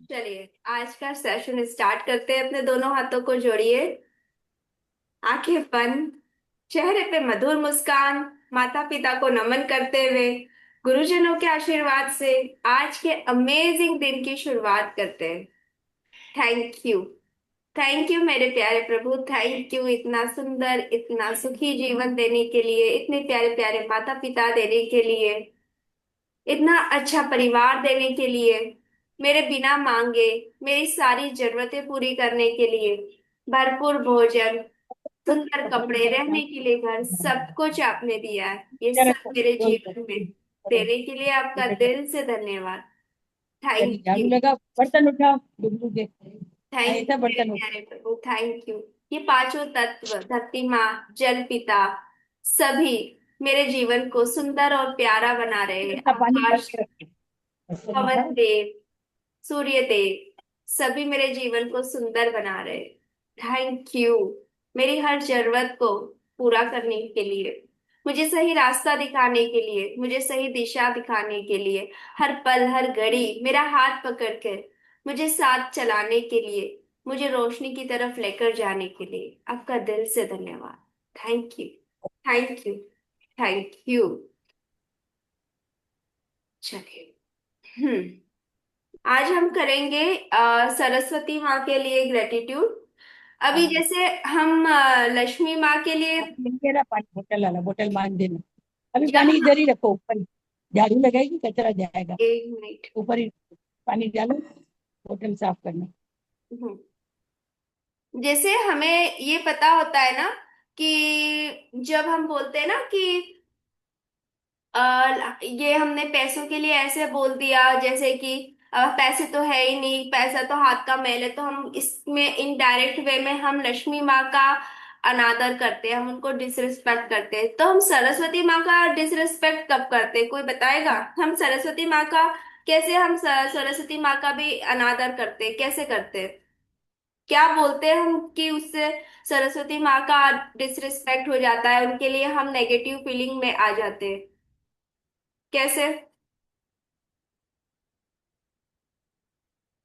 चलिए आज का सेशन स्टार्ट करते हैं। अपने दोनों हाथों को जोड़िए, आंखें बंद, चेहरे पे मधुर मुस्कान, माता पिता को नमन करते हुए गुरुजनों के आशीर्वाद से आज के अमेजिंग दिन की शुरुआत करते हैं। Thank you. थैंक यू मेरे प्यारे प्रभु, थैंक यू इतना सुंदर, इतना सुखी जीवन देने के लिए, इतने प्यारे प्यारे माता पिता देने के लिए, इतना अच्छा परिवार देने के लिए, मेरे बिना मांगे मेरी सारी जरूरतें पूरी करने के लिए, भरपूर भोजन, सुंदर कपड़े, रहने के लिए घर, सब कुछ आपने दिया है। ये क्या सब रखो मेरे बोल दो। जीवन में देने के लिए आपका दिल से धन्यवाद। अभी थैंक झाड़ू यू। लगा, बर्तन उठाओ, डुबलू के थैंक ऐसा यू मेरे बर्तन उठा। प्यारे प्रभु, थैंक यू। ये पांचों तत्व, धरती माँ, जल पिता, सभी मेरे जीवन को सुंदर और प्यारा बना रहे हैं। का पानी भर आकाश, के रखे, बर्तन पवन उठाओ। देव, सूर्य देव, सभी मेरे जीवन को सुंदर बना रहे। थैंक यू मेरी हर जरूरत को पूरा करने के लिए, मुझे सही रास्ता दिखाने के लिए, मुझे सही दिशा दिखाने के लिए, हर पल हर घड़ी मेरा हाथ पकड़ कर मुझे साथ चलाने के लिए, मुझे रोशनी की तरफ लेकर जाने के लिए आपका दिल से धन्यवाद। Thank you, thank you, thank you. चलिए, आज हम करेंगे सरस्वती माँ के लिए ग्रेटिट्यूड। अभी हाँ, जैसे हम लक्ष्मी माँ के लिए, मिल ना पानी, बोतल वाला बोतल मान देना। अभी जब पानी हम, इधर ही रखो, ऊपर ही। झाड़ू लगाएगी कचरा जाएगा। एक मिनट। ऊपर ही पानी डालो, बोतल साफ करना। हम्म, जैसे हमें ये पता होता है ना कि जब हम बोलते हैं ना कि ये हमने पैसों के लिए ऐसे बोल दिया, जैसे कि पैसे तो है ही नहीं, पैसा तो हाथ का मैल है, तो हम इसमें इनडायरेक्ट वे में हम लक्ष्मी माँ का अनादर करते हैं, हम उनको डिसरिस्पेक्ट करते हैं। तो हम सरस्वती माँ का डिसरिस्पेक्ट कब करते हैं, कोई बताएगा? हम सरस्वती माँ का कैसे, हम सरस्वती माँ का भी अनादर करते हैं, कैसे करते हैं? क्या बोलते हैं हम कि उससे सरस्वती माँ का डिसरिस्पेक्ट हो जाता है, उनके लिए हम नेगेटिव फीलिंग में आ जाते हैं? कैसे?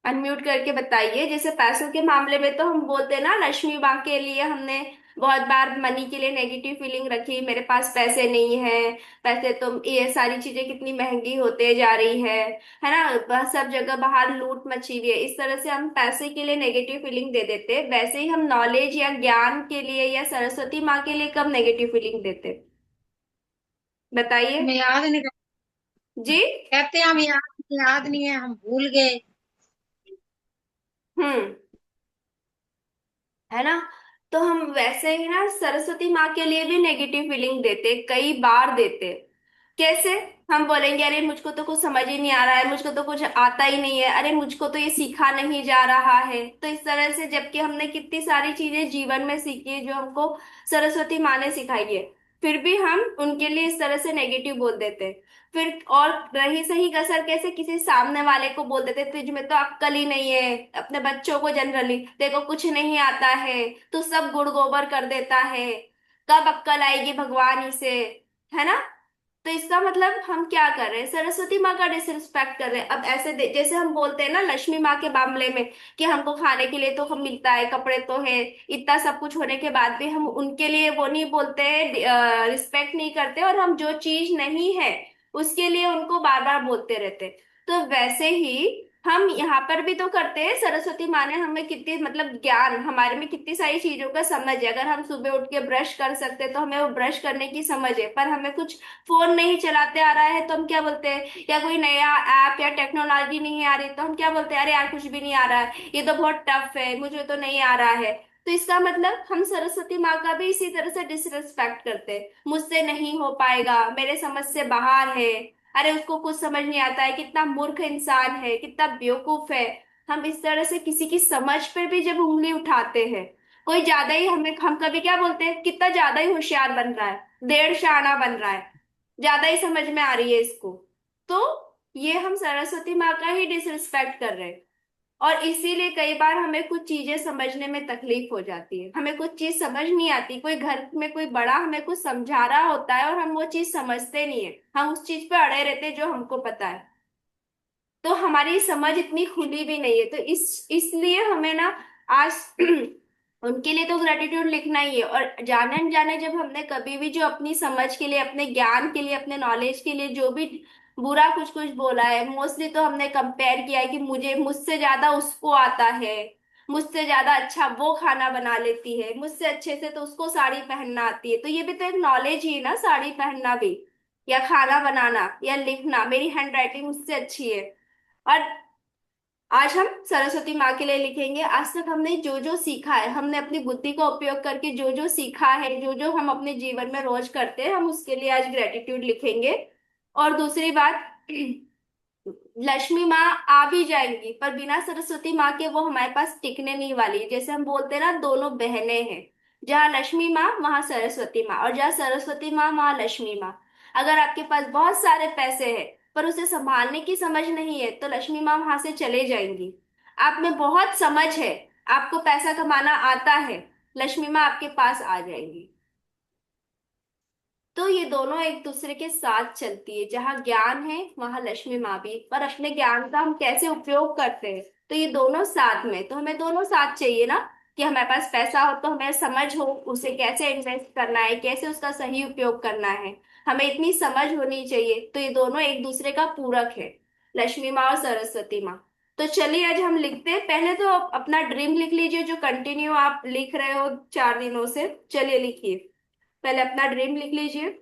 अनम्यूट करके बताइए। जैसे पैसों के मामले में तो हम बोलते हैं ना, लक्ष्मी माँ के लिए हमने बहुत बार मनी के लिए नेगेटिव फीलिंग रखी, मेरे पास पैसे नहीं है, पैसे तो, ये सारी चीजें कितनी महंगी होते जा रही है ना, सब जगह बाहर लूट मची हुई है, इस तरह से हम पैसे के लिए नेगेटिव फीलिंग दे देते हैं। वैसे ही हम नॉलेज या ज्ञान के लिए या सरस्वती माँ के लिए कब नेगेटिव फीलिंग देते हैं? बताइए हमें याद नहीं जी। कहते हैं, हम याद नहीं है, हम भूल गए। हम्म, है ना? तो हम वैसे ही ना सरस्वती माँ के लिए भी नेगेटिव फीलिंग देते, कई बार देते। कैसे? हम बोलेंगे अरे मुझको तो कुछ समझ ही नहीं आ रहा है, मुझको तो कुछ आता ही नहीं है, अरे मुझको तो ये सीखा नहीं जा रहा है। तो इस तरह से, जबकि हमने कितनी सारी चीजें जीवन में सीखी है जो हमको सरस्वती माँ ने सिखाई है, फिर भी हम उनके लिए इस तरह से नेगेटिव बोल देते हैं। फिर और रही सही कसर, कैसे किसी सामने वाले को बोल देते तुझ में तो अक्ल ही नहीं है, अपने बच्चों को जनरली, देखो कुछ नहीं आता है, तू सब गुड़ गोबर कर देता है, कब अक्ल आएगी भगवान ही से, है ना? तो इसका मतलब हम क्या कर रहे हैं, सरस्वती माँ का डिसरिस्पेक्ट कर रहे हैं। अब ऐसे जैसे हम बोलते हैं ना लक्ष्मी माँ के मामले में कि हमको खाने के लिए तो हम मिलता है, कपड़े तो है, इतना सब कुछ होने के बाद भी हम उनके लिए वो नहीं बोलते हैं, रिस्पेक्ट नहीं करते, और हम जो चीज नहीं है उसके लिए उनको बार बार बोलते रहते हैं। तो वैसे ही हम यहाँ पर भी तो करते हैं। सरस्वती माँ ने हमें कितनी, मतलब ज्ञान, हमारे में कितनी सारी चीजों का समझ है। अगर हम सुबह उठ के ब्रश कर सकते हैं तो हमें वो ब्रश करने की समझ है, पर हमें कुछ फोन नहीं चलाते आ रहा है तो हम क्या बोलते हैं, या कोई नया ऐप या टेक्नोलॉजी नहीं आ रही तो हम क्या बोलते हैं, अरे यार कुछ भी नहीं आ रहा है, ये तो बहुत टफ है, मुझे तो नहीं आ रहा है। तो इसका मतलब हम सरस्वती माँ का भी इसी तरह से डिसरिस्पेक्ट करते हैं, मुझसे नहीं हो पाएगा, मेरे समझ से बाहर है, अरे उसको कुछ समझ नहीं आता है, कितना मूर्ख इंसान है, कितना बेवकूफ है। हम इस तरह से किसी की समझ पर भी जब उंगली उठाते हैं, कोई ज्यादा ही हमें, हम कभी क्या बोलते हैं, कितना ज्यादा ही होशियार बन रहा है, डेढ़ शाना बन रहा है, ज्यादा ही समझ में आ रही है इसको। तो ये हम सरस्वती माँ का ही डिसरिस्पेक्ट कर रहे हैं। और इसीलिए कई बार हमें कुछ चीजें समझने में तकलीफ हो जाती है, हमें कुछ चीज समझ नहीं आती, कोई घर में कोई बड़ा हमें कुछ समझा रहा होता है और हम वो चीज समझते नहीं है, हम उस चीज पे अड़े रहते हैं जो हमको पता है। तो हमारी समझ इतनी खुली भी नहीं है, तो इस इसलिए हमें ना आज उनके लिए तो ग्रेटिट्यूड लिखना ही है। और जाने अनजाने जब हमने कभी भी जो अपनी समझ के लिए, अपने ज्ञान के लिए, अपने नॉलेज के लिए जो भी बुरा कुछ कुछ बोला है, मोस्टली तो हमने कंपेयर किया है कि मुझे मुझसे ज्यादा उसको आता है, मुझसे ज्यादा अच्छा वो खाना बना लेती है, मुझसे अच्छे से तो उसको साड़ी पहनना आती है। तो ये भी तो एक नॉलेज ही है ना, साड़ी पहनना भी, या खाना बनाना, या लिखना। मेरी हैंड राइटिंग उससे अच्छी है। और आज हम सरस्वती माँ के लिए लिखेंगे। आज तक हमने जो जो सीखा है, हमने अपनी बुद्धि का उपयोग करके जो जो सीखा है, जो जो हम अपने जीवन में रोज करते हैं, हम उसके लिए आज ग्रेटिट्यूड लिखेंगे। और दूसरी बात, लक्ष्मी माँ आ भी जाएंगी, पर बिना सरस्वती माँ के वो हमारे पास टिकने नहीं वाली। जैसे हम बोलते हैं ना, दोनों बहनें हैं, जहाँ लक्ष्मी माँ वहां सरस्वती माँ, और जहाँ सरस्वती माँ वहां लक्ष्मी माँ। अगर आपके पास बहुत सारे पैसे हैं पर उसे संभालने की समझ नहीं है, तो लक्ष्मी माँ वहां से चले जाएंगी। आप में बहुत समझ है, आपको पैसा कमाना आता है, लक्ष्मी माँ आपके पास आ जाएंगी। तो ये दोनों एक दूसरे के साथ चलती है। जहाँ ज्ञान है वहां लक्ष्मी माँ भी। पर अपने ज्ञान का हम कैसे उपयोग करते हैं, तो ये दोनों साथ में। तो हमें दोनों साथ चाहिए ना, कि हमारे पास पैसा हो तो हमें समझ हो उसे कैसे इन्वेस्ट करना है, कैसे उसका सही उपयोग करना है, हमें इतनी समझ होनी चाहिए। तो ये दोनों एक दूसरे का पूरक है, लक्ष्मी माँ और सरस्वती माँ। तो चलिए आज हम लिखते हैं। पहले तो आप अपना ड्रीम लिख लीजिए, जो कंटिन्यू आप लिख रहे हो 4 दिनों से। चलिए लिखिए, पहले अपना ड्रीम लिख लीजिए।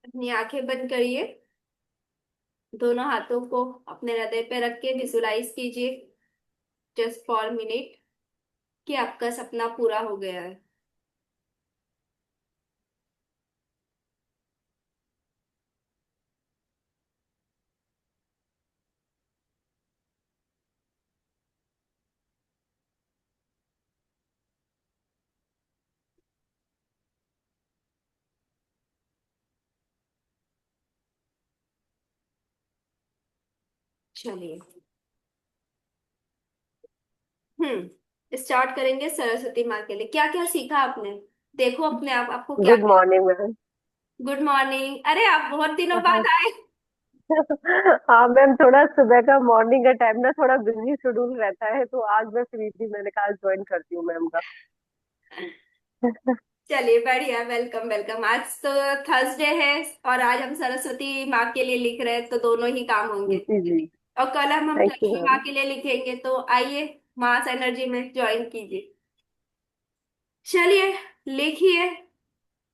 अपनी आंखें बंद करिए, दोनों हाथों को अपने हृदय पे रख के विजुलाइज कीजिए, जस्ट फॉर मिनट, कि आपका सपना पूरा हो गया है। चलिए, स्टार्ट करेंगे सरस्वती माँ के लिए। क्या क्या सीखा आपने, देखो अपने आप, आपको क्या। Good morning ma'am. Good morning. अरे आप बहुत दिनों हाँ। बाद आए। हाँ मैम, थोड़ा सुबह का मॉर्निंग का टाइम ना थोड़ा बिजी शेड्यूल रहता है, तो आज मैं फ्री थी, मैंने कहा ज्वाइन करती हूँ मैम का। चलिए बढ़िया, वेलकम वेलकम। आज तो थर्सडे है, और आज हम सरस्वती माँ के लिए लिख रहे हैं, तो दोनों ही काम होंगे। जी जी। और कल हम थैंक यू लक्ष्मी माँ मैम। के लिए लिखेंगे। तो आइए, मास एनर्जी में ज्वाइन कीजिए। चलिए लिखिए,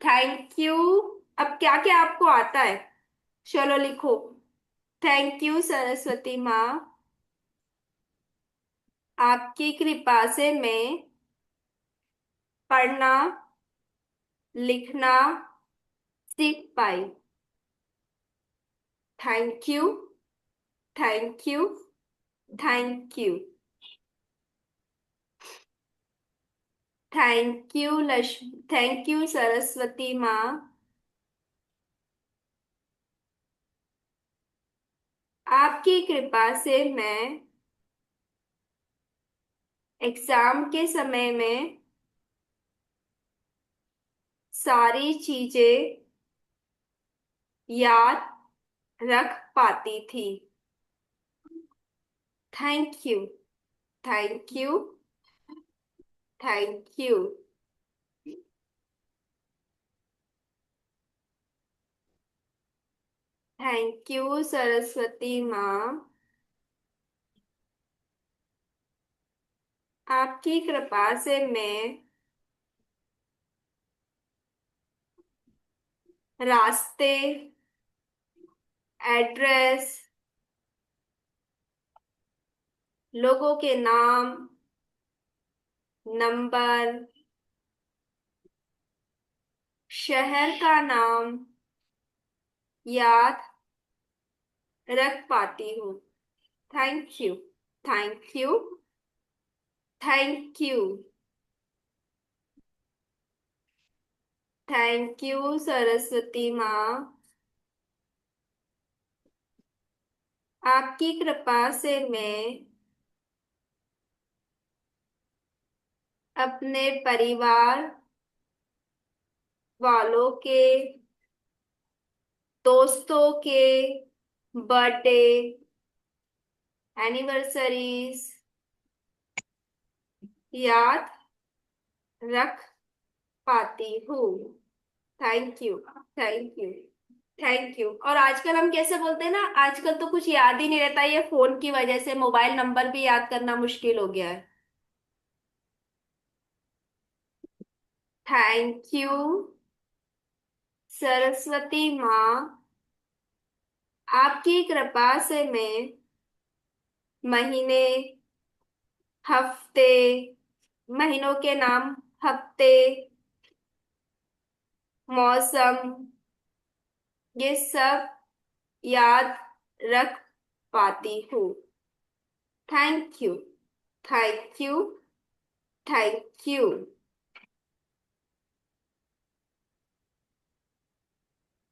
थैंक यू। अब क्या क्या आपको आता है, चलो लिखो। थैंक यू सरस्वती माँ, आपकी कृपा से मैं पढ़ना लिखना सीख पाई। Thank you, thank you, thank you. Thank you Lakshmi, thank you Saraswati माँ, आपकी कृपा से मैं एग्जाम के समय में सारी चीजें याद रख पाती थी। Thank you, thank you, thank you. Thank you Saraswati माँ, आपकी कृपा से मैं रास्ते, एड्रेस, लोगों के नाम, नंबर, शहर का नाम, याद रख पाती हूँ। Thank you. Thank you. Thank you. Thank you Saraswati माँ। आपकी कृपा से मैं अपने परिवार वालों के, दोस्तों के बर्थडे, एनिवर्सरीज याद रख पाती हूँ। Thank you. Thank you. Thank you. और आजकल हम कैसे बोलते हैं ना, आजकल तो कुछ याद ही नहीं रहता, ये फोन की वजह से मोबाइल नंबर भी याद करना मुश्किल हो गया है। थैंक यू सरस्वती माँ। आपकी कृपा से मैं महीने, हफ्ते, महीनों के नाम, हफ्ते, मौसम, ये सब याद रख पाती हूँ। Thank you. Thank you. Thank you.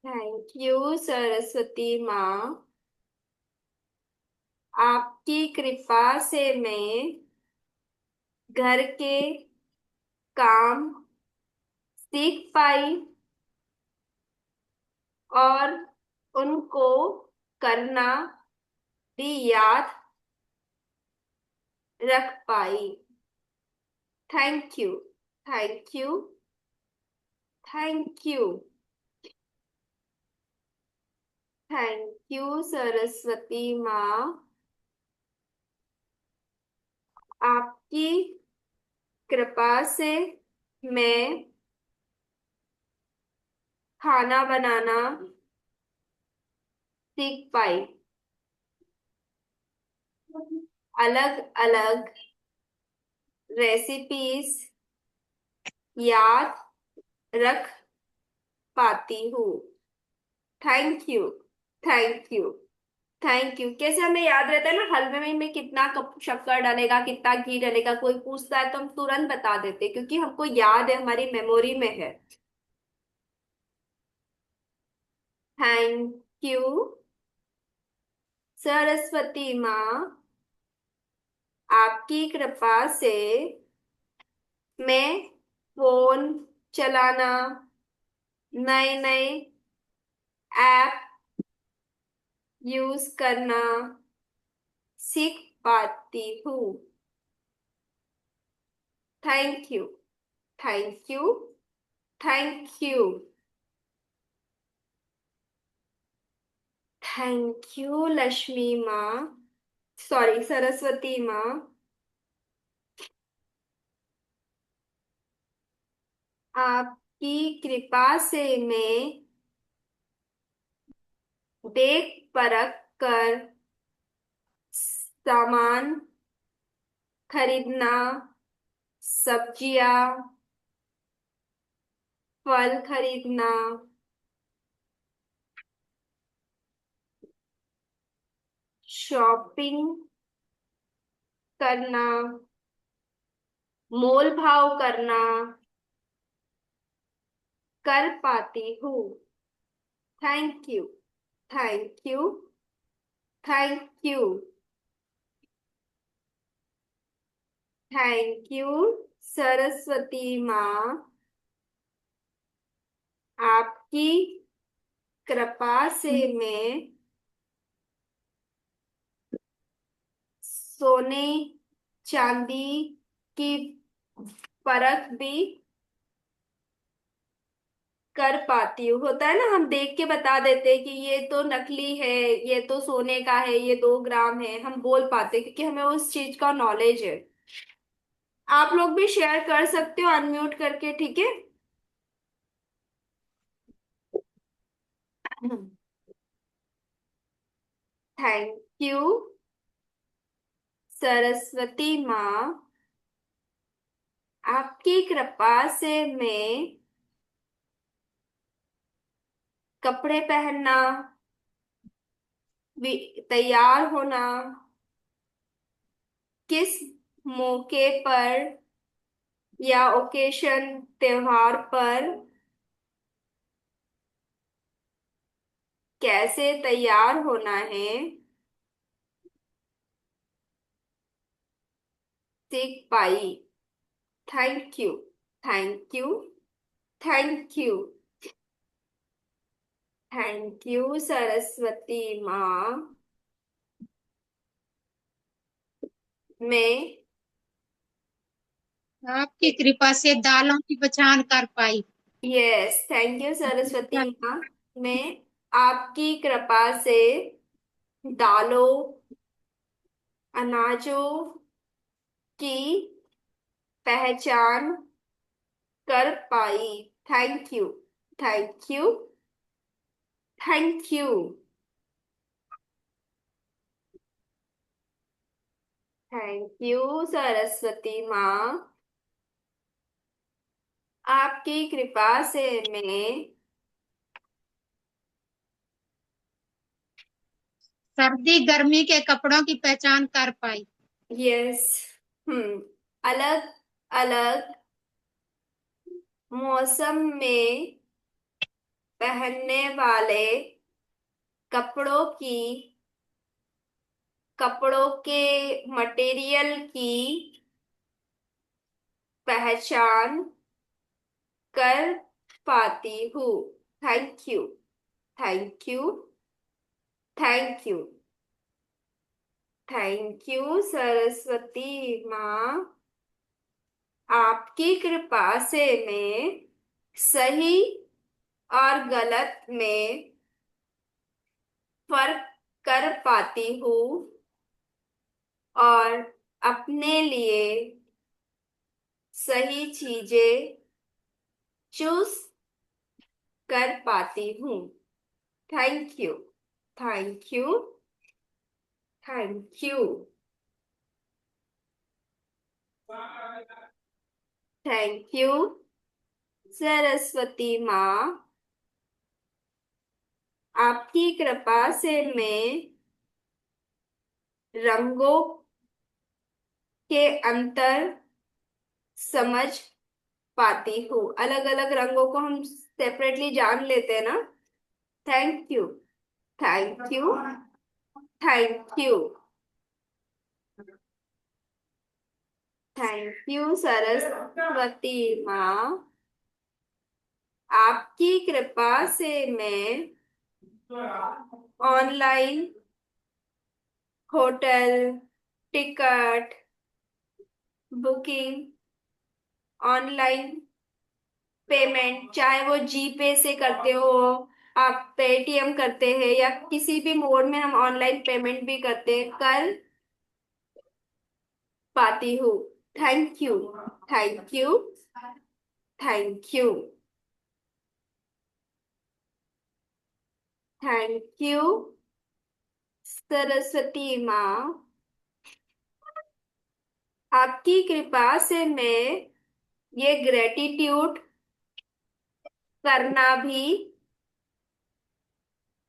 Thank you Saraswati माँ। आपकी कृपा से मैं घर के काम सीख पाई और उनको करना भी याद रख पाई। Thank you. Thank you. Thank you. Thank you Saraswati माँ। आपकी कृपा से मैं खाना बनाना सीख पाई। अलग अलग रेसिपीज याद रख पाती हूँ। Thank you. Thank you. Thank you. कैसे हमें याद रहता है ना, हलवे में कितना कप शक्कर डालेगा, कितना घी डालेगा, कोई पूछता है तो हम तुरंत बता देते हैं, क्योंकि हमको याद है, हमारी मेमोरी में है। थैंक यू सरस्वती माँ। आपकी कृपा से मैं फोन चलाना, नए नए ऐप यूज करना सीख पाती हूँ। Thank you. Thank you. Thank you. Thank you Lakshmi माँ, सॉरी सरस्वती माँ। आपकी कृपा से मैं देख परख कर सामान खरीदना, सब्जियां, फल खरीदना, शॉपिंग करना, मोल भाव करना कर पाती हूँ। Thank you. Thank you. Thank you. Thank you Saraswati माँ। आपकी कृपा से मैं सोने चांदी की परख भी कर पाती हूँ। होता है ना, हम देख के बता देते हैं कि ये तो नकली है, ये तो सोने का है, ये 2 ग्राम है, हम बोल पाते हैं, क्योंकि हमें उस चीज का नॉलेज है। आप लोग भी शेयर कर सकते हो अनम्यूट करके, ठीक है। थैंक यू सरस्वती माँ। आपकी कृपा से मैं कपड़े पहनना, तैयार होना, किस मौके पर या ओकेशन, त्योहार पर कैसे तैयार होना है, सीख पाई। Thank you. Thank you. Thank you. Thank you Saraswati माँ। मैं आपकी कृपा से दालों की पहचान कर पाई। यस, थैंक यू सरस्वती माँ। मैं आपकी कृपा से दालों, अनाजों की पहचान कर पाई। Thank you. Thank you. Thank you. Thank you Saraswati माँ। आपकी कृपा से मैं सर्दी गर्मी के कपड़ों की पहचान कर पाई। यस, हम्म, अलग अलग मौसम में पहनने वाले कपड़ों की, कपड़ों के मटेरियल की पहचान कर पाती हूँ। Thank you. Thank you. Thank you. Thank you Saraswati माँ। आपकी कृपा से मैं सही और गलत में फर्क कर पाती हूँ और अपने लिए सही चीजें चूज कर पाती हूँ। Thank you. Thank you. Thank you. Thank you Saraswati माँ। आपकी कृपा से मैं रंगों के अंतर समझ पाती हूँ। अलग अलग रंगों को हम सेपरेटली जान लेते हैं ना। Thank you. Thank you. Thank you. Thank you Saraswati माँ। आपकी कृपा से मैं online hotel ticket booking, online payment, चाहे वो जीपे से करते हो, आप पेटीएम करते हैं या किसी भी मोड में हम ऑनलाइन पेमेंट भी करते हैं, कर पाती हूँ। Thank you. Thank you. Thank you. Thank you Saraswati माँ। आपकी कृपा से मैं ये ग्रेटिट्यूड करना भी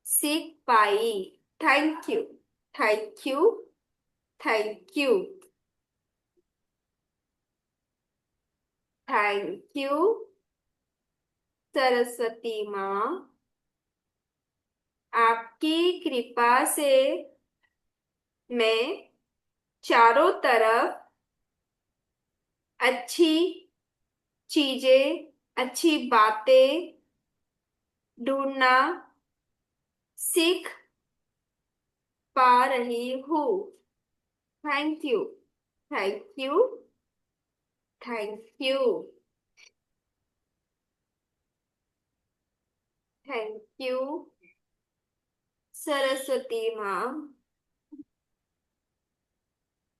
सीख पाई। Thank you. Thank you. Thank you. Thank you Saraswati माँ। आपकी कृपा से मैं चारों तरफ अच्छी चीजें, अच्छी बातें ढूंढना सीख पा रही हूँ। Thank you. Thank you. Thank you. Thank you Saraswati माँ।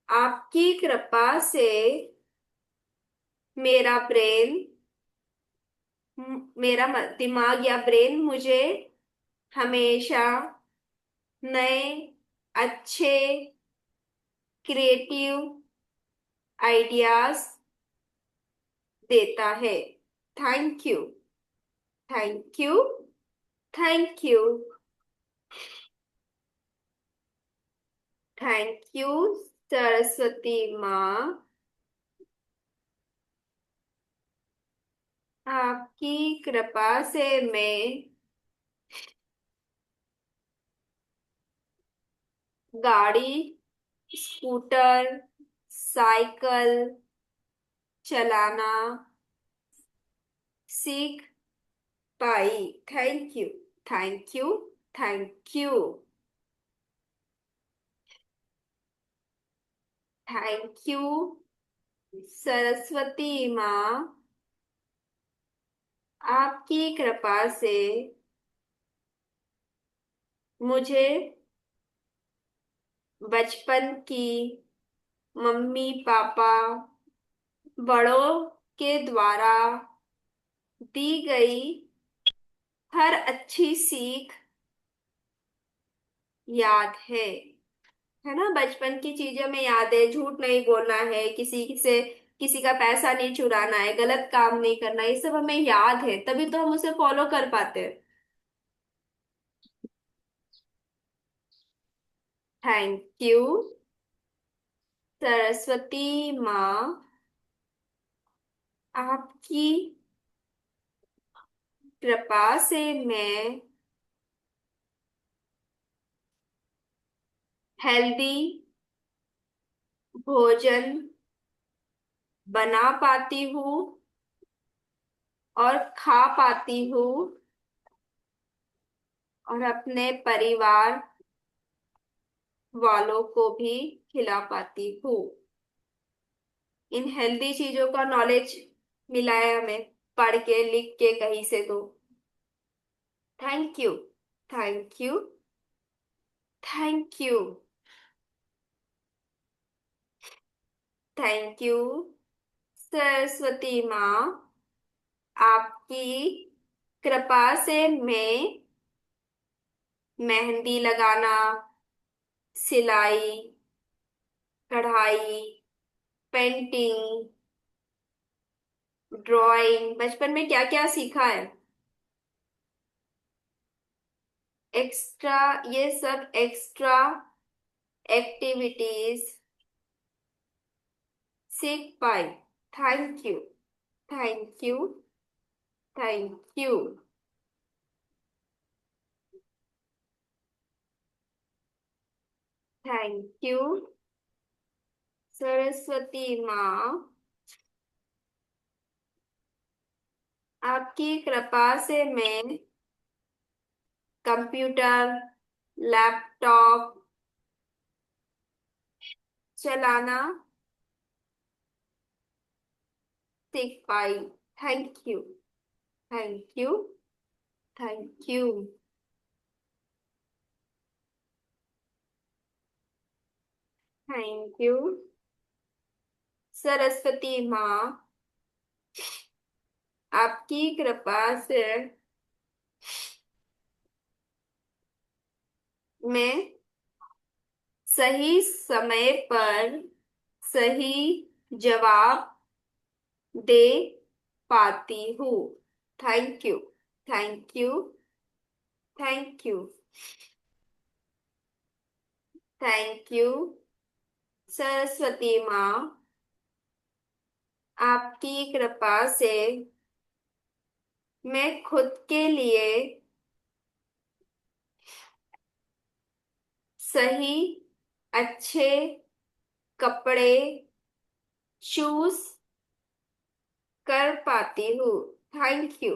आपकी कृपा से मेरा ब्रेन, मेरा दिमाग या ब्रेन मुझे हमेशा नए, अच्छे, क्रिएटिव आइडियाज देता है। Thank you. Thank you. Thank you. Thank you Saraswati माँ, आपकी कृपा से मैं गाड़ी, स्कूटर, साइकिल चलाना सीख पाई। Thank you. Thank you. Thank you. Thank you Saraswati माँ, आपकी कृपा से मुझे बचपन की मम्मी पापा बड़ों के द्वारा दी गई हर अच्छी सीख याद है ना। बचपन की चीजें में याद है, झूठ नहीं बोलना है, किसी से किसी का पैसा नहीं चुराना है, गलत काम नहीं करना, ये सब हमें याद है, तभी तो हम उसे फॉलो कर पाते हैं। थैंक यू सरस्वती माँ, आपकी कृपा से मैं हेल्दी भोजन बना पाती हूँ और खा पाती हूँ और अपने परिवार वालों को भी खिला पाती हूँ। इन हेल्दी चीजों का नॉलेज मिला है हमें, पढ़ के लिख के कहीं से तो। Thank you. Thank you. Thank you. Thank you Saraswati माँ, आपकी कृपा से मैं मेहंदी लगाना, सिलाई, कढ़ाई, पेंटिंग, ड्राइंग, बचपन में क्या क्या सीखा है, एक्स्ट्रा, ये सब एक्स्ट्रा एक्टिविटीज सीख पाई। Thank you. Thank you. Thank you. Thank you Saraswati माँ, आपकी कृपा से मैं कंप्यूटर, लैपटॉप चलाना सीख पाई। Thank you. Thank you. Thank you. Thank you Saraswati माँ, आपकी कृपा से मैं सही समय पर सही जवाब दे पाती हूँ। Thank you. Thank you. Thank you. Thank you Saraswati माँ, आपकी कृपा से मैं खुद के लिए सही अच्छे कपड़े चूज कर पाती हूँ। Thank you.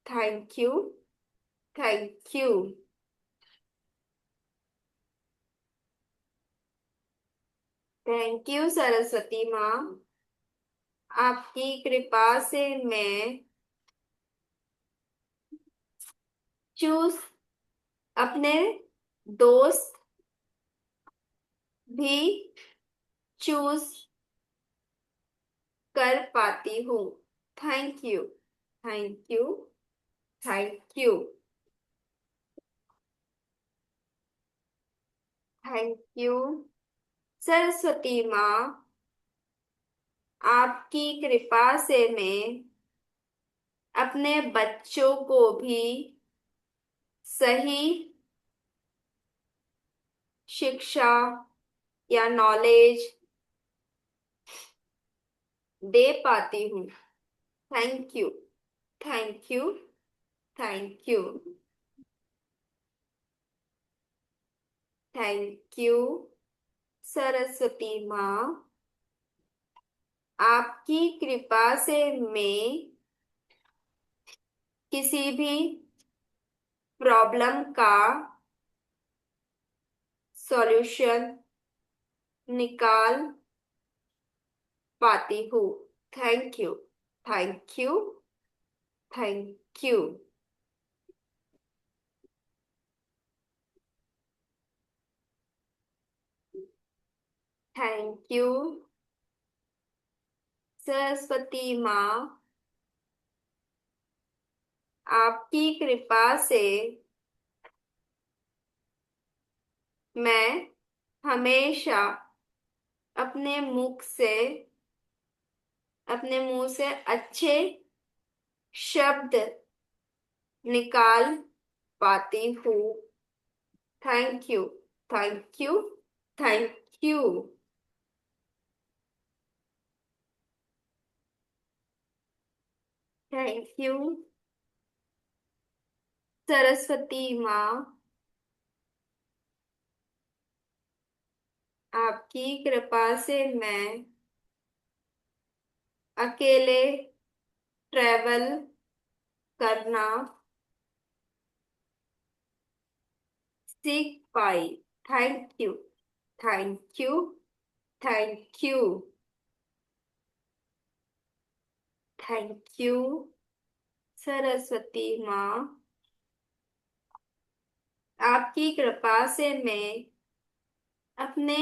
Thank you. Thank you. Thank you Saraswati माँ, आपकी कृपा से मैं चूज अपने दोस्त भी चूज कर पाती हूँ। Thank you. Thank you. Thank you. Thank you Saraswati माँ, आपकी कृपा से मैं अपने बच्चों को भी सही शिक्षा या नॉलेज दे पाती हूँ। Thank you. Thank you. Thank you. Thank you Saraswati माँ। आपकी कृपा से मैं किसी भी प्रॉब्लम का सॉल्यूशन निकाल पाती हूँ। Thank you. Thank you. Thank you. Thank you Saraswati माँ। आपकी कृपा से मैं हमेशा अपने मुख से अपने मुंह से अच्छे शब्द निकाल पाती हूँ। Thank you. Thank you. Thank you. Thank you Saraswati माँ। आपकी कृपा से मैं अकेले ट्रेवल करना सीख पाई। Thank you. Thank you. Thank you. Thank you Saraswati माँ। आपकी कृपा से मैं अपने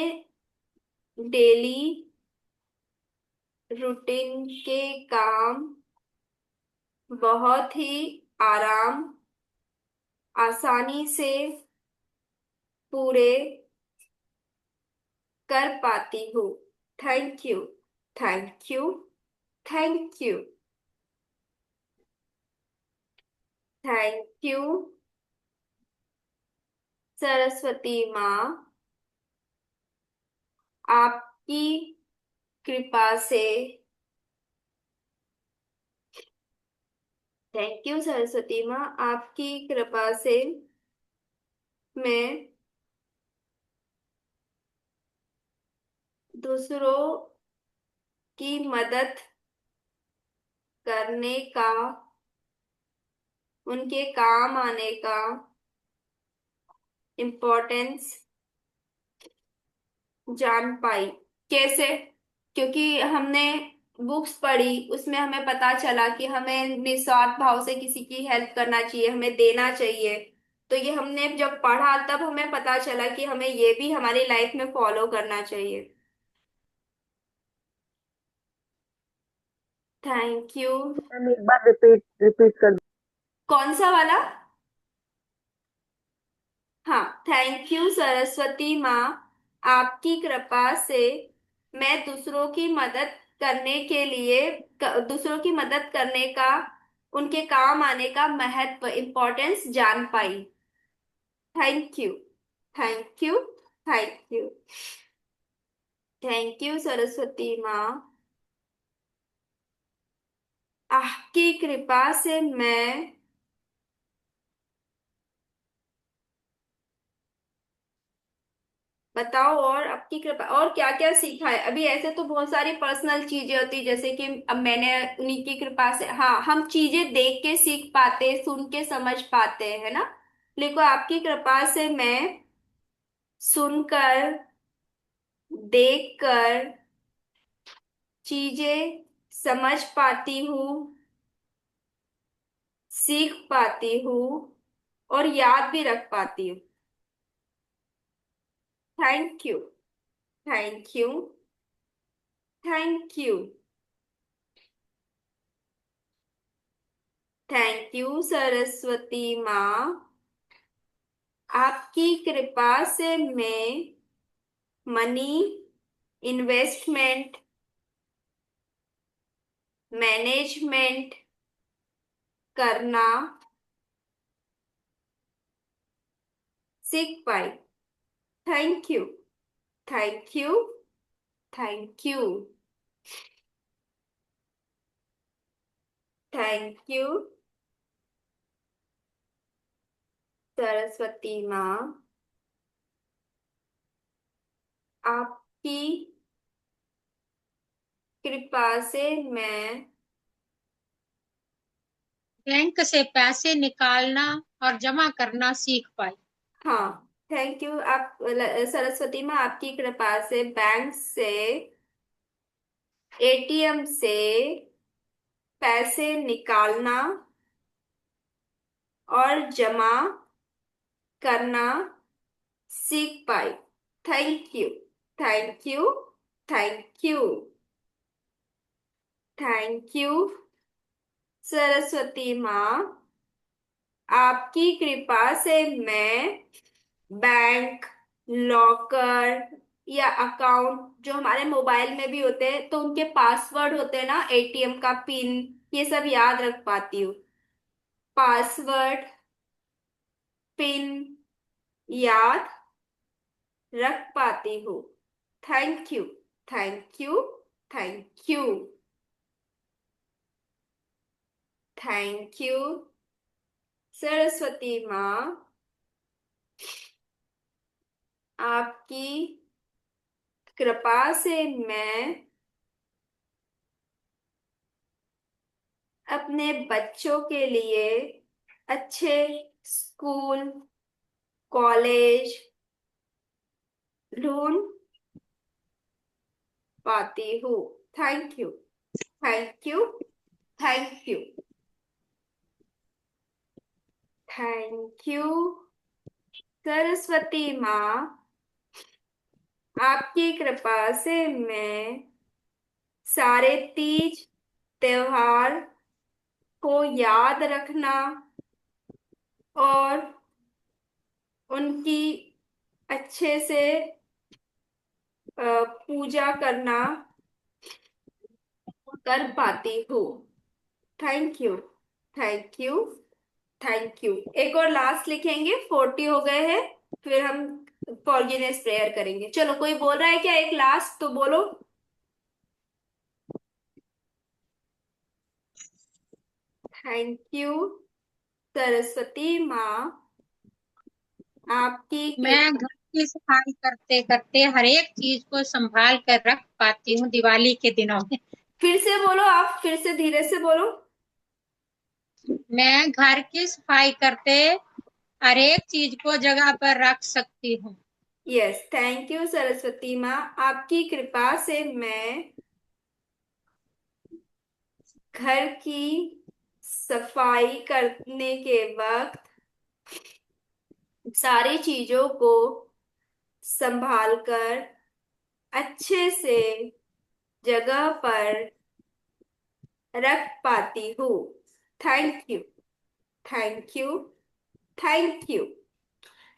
डेली रूटीन के काम बहुत ही आराम आसानी से पूरे कर पाती हूँ। Thank you. Thank you. Thank you. Thank you Saraswati माँ। आपकी कृपा से थैंक यू सरस्वती माँ। आपकी कृपा से मैं दूसरों की मदद करने का उनके काम आने का इम्पोर्टेंस जान पाई। कैसे? क्योंकि हमने बुक्स पढ़ी, उसमें हमें पता चला कि हमें निस्वार्थ भाव से किसी की हेल्प करना चाहिए, हमें देना चाहिए। तो ये हमने जब पढ़ा तब हमें पता चला कि हमें ये भी हमारी लाइफ में फॉलो करना चाहिए। Thank you. मैम एक बार रिपीट रिपीट कर। कौन सा वाला? हाँ। थैंक यू सरस्वती माँ। आपकी कृपा से मैं दूसरों की मदद करने का उनके काम आने का महत्व इम्पोर्टेंस जान पाई। Thank you. Thank you. Thank you. Thank you Saraswati माँ। आपकी कृपा से मैं बताओ, और आपकी कृपा और क्या क्या सीखा है अभी? ऐसे तो बहुत सारी पर्सनल चीजें होती जैसे कि अब मैंने उन्हीं की कृपा से, हाँ, हम चीजें देख के सीख पाते, सुन के समझ पाते हैं ना। देखो, आपकी कृपा से मैं सुनकर, देखकर चीजें समझ पाती हूँ, सीख पाती हूँ और याद भी रख पाती हूँ। Thank you. Thank you. Thank you. Thank you Saraswati माँ। आपकी कृपा से मैं मनी इन्वेस्टमेंट मैनेजमेंट करना सीख पाई। Thank you, thank you, thank you, thank you Saraswati माँ, आपकी कृपा से मैं। बैंक से पैसे निकालना और जमा करना सीख पाई। हाँ, थैंक यू आप सरस्वती माँ, आपकी कृपा से बैंक से, एटीएम से पैसे निकालना और जमा करना सीख पाई। Thank you, thank you, thank you, thank you Saraswati माँ, आपकी कृपा से मैं बैंक, लॉकर या अकाउंट जो हमारे मोबाइल में भी होते हैं तो उनके पासवर्ड होते हैं ना, एटीएम का पिन, ये सब याद रख पाती हूँ। पासवर्ड, पिन याद रख पाती हूँ। Thank you, thank you, thank you, thank you Saraswati माँ, आपकी कृपा से मैं अपने बच्चों के लिए अच्छे स्कूल, कॉलेज ढूंढ पाती हूँ। Thank you, thank you, thank you, thank you Saraswati माँ, आपकी कृपा से मैं सारे तीज त्योहार को याद रखना और उनकी अच्छे से पूजा करना कर पाती हूँ। Thank you, thank you, thank you. एक और लास्ट लिखेंगे, 40 हो गए हैं, फिर हम फॉरगिवनेस प्रेयर करेंगे। चलो, कोई बोल रहा है क्या एक लास्ट तो बोलो। थैंक यू सरस्वती माँ, आपकी मैं कृपा। घर की सफाई करते करते हर एक चीज को संभाल कर रख पाती हूँ दिवाली के दिनों में। फिर से बोलो, आप फिर से धीरे से बोलो। मैं घर की सफाई करते हर एक चीज को जगह पर रख सकती हूँ। यस, थैंक यू सरस्वती माँ, आपकी कृपा से मैं घर की सफाई करने के वक्त सारी चीजों को संभाल कर अच्छे से जगह पर रख पाती हूँ। Thank you, thank you, thank you.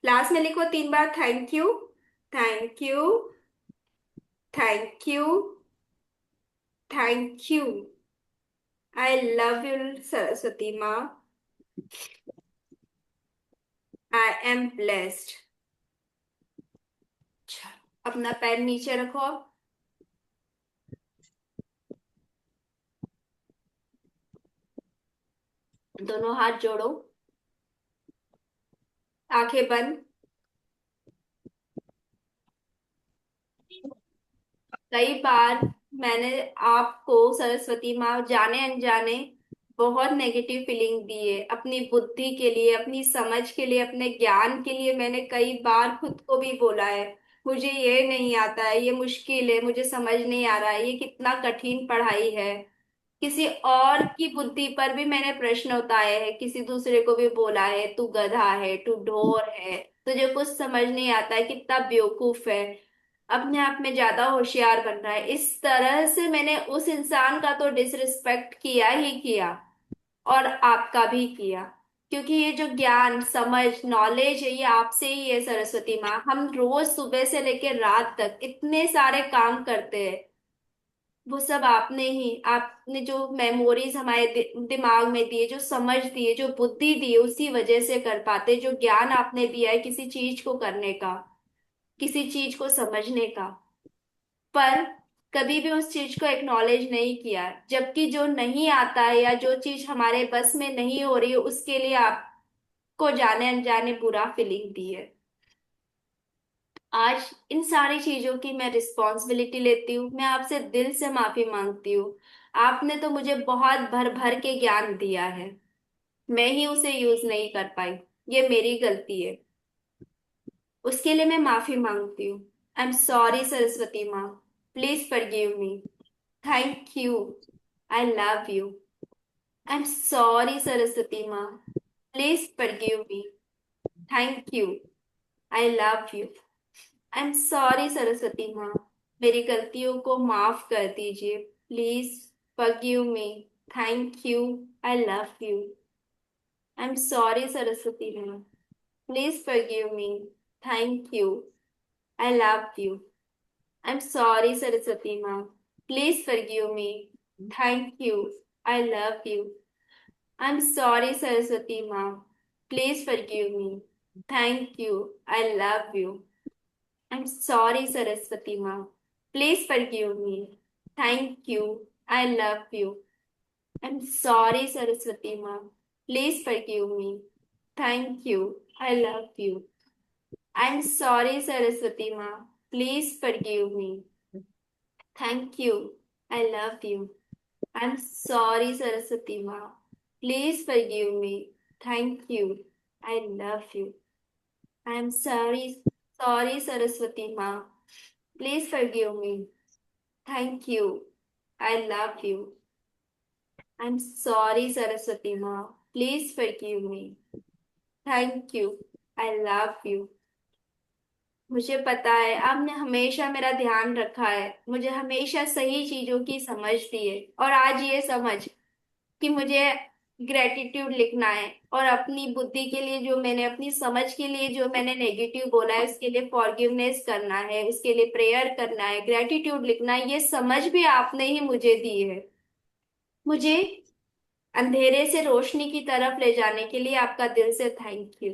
Last में लिखो 3 बार thank you, thank you, thank you, thank you. I love you Saraswati माँ, आई एम ब्लेस्ड। अपना पैर नीचे रखो, दोनों हाथ जोड़ो, आंखें बंद। कई बार मैंने आपको सरस्वती माँ जाने अनजाने बहुत नेगेटिव फीलिंग दी है, अपनी बुद्धि के लिए, अपनी समझ के लिए, अपने ज्ञान के लिए मैंने कई बार खुद को भी बोला है, मुझे ये नहीं आता है, ये मुश्किल है, मुझे समझ नहीं आ रहा है, ये कितना कठिन पढ़ाई है। किसी और की बुद्धि पर भी मैंने प्रश्न उठाए हैं, किसी दूसरे को भी बोला है तू गधा है, तू ढोर है, तुझे कुछ समझ नहीं आता है, कितना बेवकूफ है, अपने आप में ज्यादा होशियार बन रहा है, इस तरह से मैंने उस इंसान का तो डिसरिस्पेक्ट किया ही किया और आपका भी किया। क्योंकि ये जो ज्ञान, समझ, नॉलेज है, ये आपसे ही है सरस्वती माँ। हम रोज सुबह से लेकर रात तक इतने सारे काम करते हैं, वो सब आपने जो मेमोरीज हमारे दिमाग में दिए, जो समझ दिए, जो बुद्धि दी, उसी वजह से कर पाते। जो ज्ञान आपने दिया है किसी चीज को करने का, किसी चीज को समझने का, पर कभी भी उस चीज को एक्नॉलेज नहीं किया। जबकि जो नहीं आता है या जो चीज हमारे बस में नहीं हो रही है, उसके लिए आपको जाने अनजाने बुरा फीलिंग दी है। आज इन सारी चीजों की मैं रिस्पॉन्सिबिलिटी लेती हूँ, मैं आपसे दिल से माफी मांगती हूँ। आपने तो मुझे बहुत भर भर के ज्ञान दिया है, मैं ही उसे यूज नहीं कर पाई, ये मेरी गलती है। उसके लिए मैं माफी मांगती हूँ। आई एम सॉरी सरस्वती माँ, please forgive me. Thank you, I love you. I am sorry Saraswati माँ, please forgive me. Thank you, I love you. I am sorry Saraswati माँ, मेरी गलतियों को माफ कर दीजिए, please forgive me. Thank you, I love you. I am sorry Saraswati माँ, please forgive me. Thank you, I love you. I am sorry Saraswati माँ, please forgive me. Thank you, I love you. I am sorry Saraswati माँ, please forgive me. Thank you, I love you. I'm sorry, Saraswati Ma. Please forgive me. Thank you. I love you. I'm sorry, Saraswati Ma. Please forgive me. Thank you. I love you. I'm sorry, Saraswati Ma. Please forgive me. Thank you. I love you. I'm sorry, Saraswati Ma. Please forgive me. Thank you. I love you. I'm sorry, Saraswati Ma. Please forgive me. Thank you. I love you. I'm sorry, Saraswati Ma. Please forgive me. Thank you. I love you. मुझे पता है आपने हमेशा मेरा ध्यान रखा है, मुझे हमेशा सही चीजों की समझ दी है। और आज ये समझ कि मुझे ग्रेटिट्यूड लिखना है, और अपनी बुद्धि के लिए, जो मैंने अपनी समझ के लिए जो मैंने नेगेटिव बोला है, उसके लिए फॉरगिवनेस करना है, उसके लिए प्रेयर करना है, ग्रेटिट्यूड लिखना है, ये समझ भी आपने ही मुझे दी है। मुझे अंधेरे से रोशनी की तरफ ले जाने के लिए आपका दिल से थैंक यू।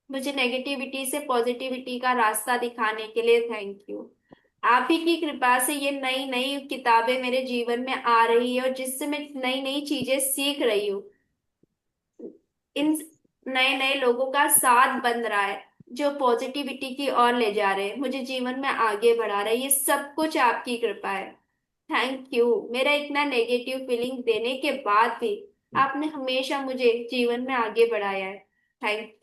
मुझे नेगेटिविटी से पॉजिटिविटी का रास्ता दिखाने के लिए थैंक यू। आप ही की कृपा से ये नई नई किताबें मेरे जीवन में आ रही है, और जिससे मैं नई नई चीजें सीख रही हूँ। इन नए नए लोगों का साथ बन रहा है, जो पॉजिटिविटी की ओर ले जा रहे हैं, मुझे जीवन में आगे बढ़ा रहे हैं। ये सब कुछ आपकी कृपा है। Thank you. मेरा इतना नेगेटिव फीलिंग देने के बाद भी आपने हमेशा मुझे जीवन में आगे बढ़ाया है। Thank you.